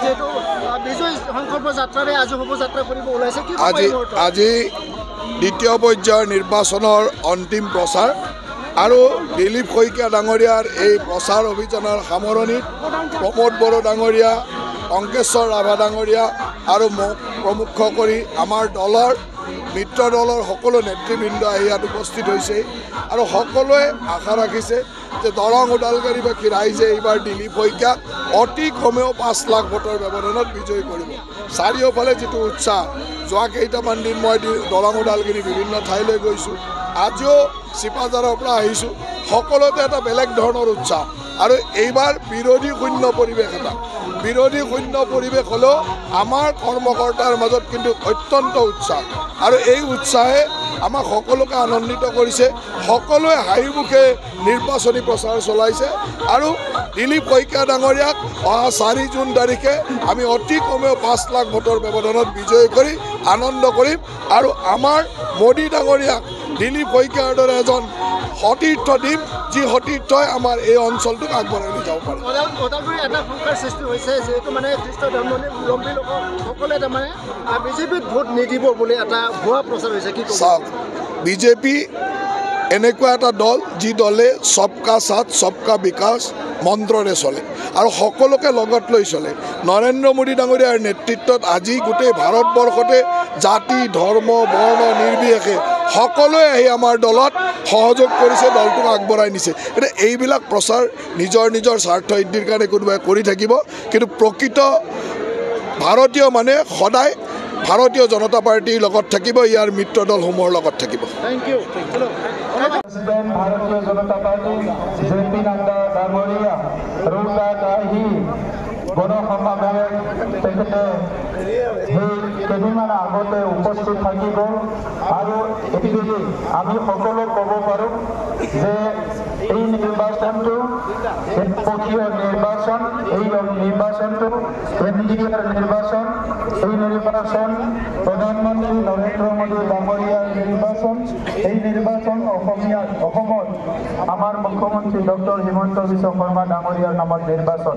যেহেতু বিজয় সংকল্প যাত্ৰাৰে আজি শোভাযাত্ৰা কৰিব ওলাইছে কি আজি দ্বিতীয় পৰ্যায়ৰ নিৰ্বাচনৰ অন্তিম প্ৰচাৰ আৰু দিলীপ শইকীয়া ডাঙৰীয়াৰ এই প্ৰচাৰ অভিযানৰ সামৰণিত প্ৰমোদ বড়ো ডাঙৰীয়া অংকেশ্বৰ ৰাভা ডাঙৰীয়া আৰু মোক প্ৰমুখ কৰি আমাৰ দলৰ মিত্ৰ দলৰ সকলো নেতৃবৃন্দ আহি ইয়াত উপস্থিত হৈছে আৰু সকলোৱে আশা ৰাখিছে যে দৰং ওদালগুৰিবাসী ৰাইজে এইবাৰ দিলীপ শইকীয়াক অতি কমেও 5 লাখ ভোটৰ ব্যৱধানত বিজয়ী কৰিব। চাৰিওফালে যিটো উৎসাহ যোৱা কেইটামান দিন মই দৰং ওদালগুৰি বিভিন্ন ঠাইলৈ গৈছোঁ, আজিও চিপাঝাৰৰ পৰা আহিছোঁ, সকলোতে এটা বেলেগ ধৰণৰ উৎসাহ আৰু এইবাৰ বিৰোধী শূন্য পৰিৱেশ হ'লেও আমাৰ কৰ্মকৰ্তাৰ মাজত কিন্তু অত্যন্ত উৎসাহ আৰু এই উৎসাহে আমাক সকলোকে আনন্দিত কৰিছে। সকলোৱে হাঁহিমুখে নিৰ্বাচনী প্ৰচাৰ চলাইছে আৰু দিলীপ শইকীয়া ডাঙৰীয়াক অহা 4 জুন তাৰিখে আমি অতি কমেও 5 লাখ ভোটৰ ব্যৱধানত বিজয়ী কৰি আনন্দ কৰিম আৰু আমাৰ মোদী ডাঙৰীয়াক দিলীপ শইকীয়াৰ দৰে এজন সতীৰ্থ দিম, যি সতীৰ্থই আমাৰ এই অঞ্চলটোক আগবঢ়াই লৈ যাব পাৰে। ওদালগুৰি এটা সংখ্যাৰ সৃষ্টি হৈছে, যিহেতু মানে খ্ৰীষ্ট ধৰ্মাৱলম্বী লোকসকলে তাৰমানে বিজেপিত ভোট নিদিব বুলি এটা ভুৱা প্ৰচাৰ হৈছে। কি চাওক, বিজেপি এনেকুৱা এটা দল যি দলে সবকা সাথ সবকা বিকাশ মন্ত্ৰৰে চলে আৰু সকলোকে লগত লৈ চলে। নৰেন্দ্ৰ মোদী ডাঙৰীয়াৰ নেতৃত্বত আজি গোটেই ভাৰতবৰ্ষতে জাতি ধৰ্ম বৰ্ণ নিৰ্বিশেষে সকলোৱে আহি আমাৰ দলত সহযোগ কৰিছে, দলটোক আগবঢ়াই নিছে। এতিয়া এইবিলাক প্ৰচাৰ নিজৰ স্বাৰ্থ সিদ্ধিৰ কাৰণে কোনোবাই কৰি থাকিব, কিন্তু প্ৰকৃত ভাৰতীয় মানে সদায় ভাৰতীয় জনতা পাৰ্টিৰ লগত থাকিব, ইয়াৰ মিত্ৰ দলসমূহৰ লগত থাকিব। Thank U. প্ৰেসিডেন্ট ভাৰতীয় জনতা পাৰ্টি জেপি নাড্ডা ডাঙৰীয়া ৰোডত আহি গণসমাৱেশ তেখেতে সেই কেইদিনমান আগতে উপস্থিত থাকি গ'ল আৰু এইবেলি আমি সকলো ক'ব পাৰোঁ যে এই নিৰ্বাচনটো একপক্ষীয় নিৰ্বাচন, এই নিৰ্বাচনটো কেন্দ্ৰীয় নিৰ্বাচন, এই নিৰ্বাচন প্ৰধানমন্ত্ৰী নৰেন্দ্ৰ মোদী ডাঙৰীয়াৰ নিৰ্বাচন, এই নিৰ্বাচন অসমত আমাৰ মুখ্যমন্ত্ৰী ডক্টৰ হিমন্ত বিশ্ব শৰ্মা ডাঙৰীয়াৰ নামত নিৰ্বাচন।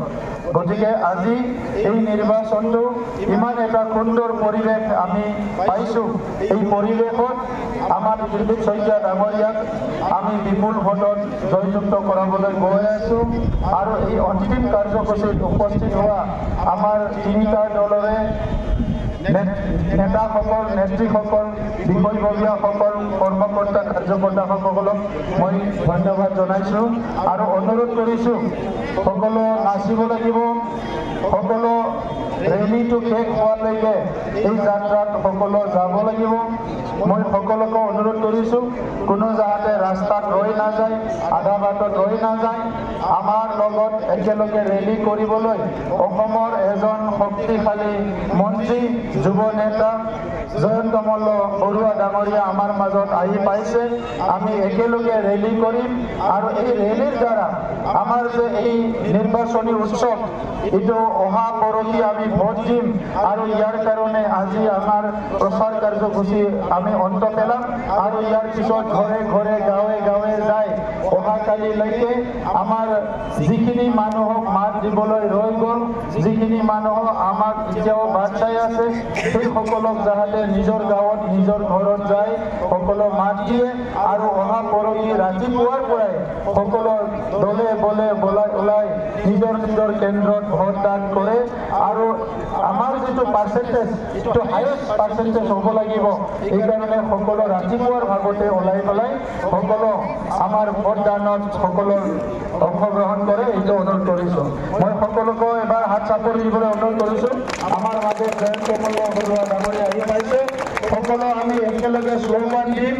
গতিকে আজি এই নিৰ্বাচনটো ইমান এটা সুন্দৰ পৰিৱেশ আমি পাইছোঁ। এই পৰিৱেশত আমাৰ দিলীপ শইকীয়া ডাঙৰীয়াক আমি বিপুল ভোটত জয়যুক্ত কৰাবলৈ গৈ আছোঁ আৰু এই অন্তিম কাৰ্যসূচীত উপস্থিত হোৱা আমাৰ 3টা দলৰে নেতাসকল, নেতৃসকল, বিষয়ববীয়াসকল, কৰ্মকৰ্তা কাৰ্যকৰ্তাসকলক মই ধন্যবাদ জনাইছোঁ আৰু অনুৰোধ কৰিছোঁ সকলো নাচিব লাগিব, সকলো ৰেলীটো শেষ হোৱালৈকে এই যাত্ৰাত সকলো যাব লাগিব। মই সকলোকে অনুৰোধ কৰিছোঁ কোনো যাতে ৰাস্তাত ৰৈ নাযায়, আধা বাটত ৰৈ নাযায়। আমাৰ লগত একেলগে ৰেলী কৰিবলৈ অসমৰ এজন শক্তিশালী মন্ত্ৰী যুৱ নেতা জয়ন্ত মল্ল বৰুৱা ডাঙৰীয়া আমাৰ মাজত আহি পাইছে। আমি একেলগে ৰেলী কৰিম আৰু এই ৰেলীৰ দ্বাৰা আমাৰ যে এই নিৰ্বাচনী উৎসৱ এইটো অহা পৰহি আমি ভোট দিম আৰু ইয়াৰ কাৰণে আজি আমাৰ প্ৰচাৰ কাৰ্যসূচী আমি অন্ত পেলাম আৰু ইয়াৰ পিছত ঘৰে ঘৰে গাঁৱে গাঁৱে যাই অহাকালিলৈকে আমাৰ যিখিনি মানুহক মাত দিবলৈ ৰৈ গ'ল, যিখিনি মানুহক আমাক এতিয়াও বাট চাই আছে, সেই সকলক যাতে নিজৰ গাঁৱত নিজৰ ঘৰত যায় সকলো মাত দিয়ে আৰু অহা পৰহি ৰাতিপুৱাৰ পৰাই সকলো দলে বলে ওলাই নিজৰ কেন্দ্ৰত ভোটদান কৰে আৰু আমাৰ যিটো পাৰ্চেণ্টেজ এইটো হায়েষ্ট পাৰ্চেণ্টেজ হ'ব লাগিব। এইকাৰণে সকলো ৰাতিপুৱাৰ ভাগতে ওলাই পেলাই সকলো আমাৰ ভোটদানত সকলো অংশগ্ৰহণ কৰে, এইটো অনুৰোধ কৰিছোঁ। মই সকলোকে এবাৰ হাত চাপৰি দিবলৈ অনুৰোধ কৰিছোঁ। আমাৰ মাজত জয়ন্ত মল্ল বৰুৱা ডাঙৰীয়া আহি পাইছে, সকলো আমি একেলগে শ্লোগান দিম।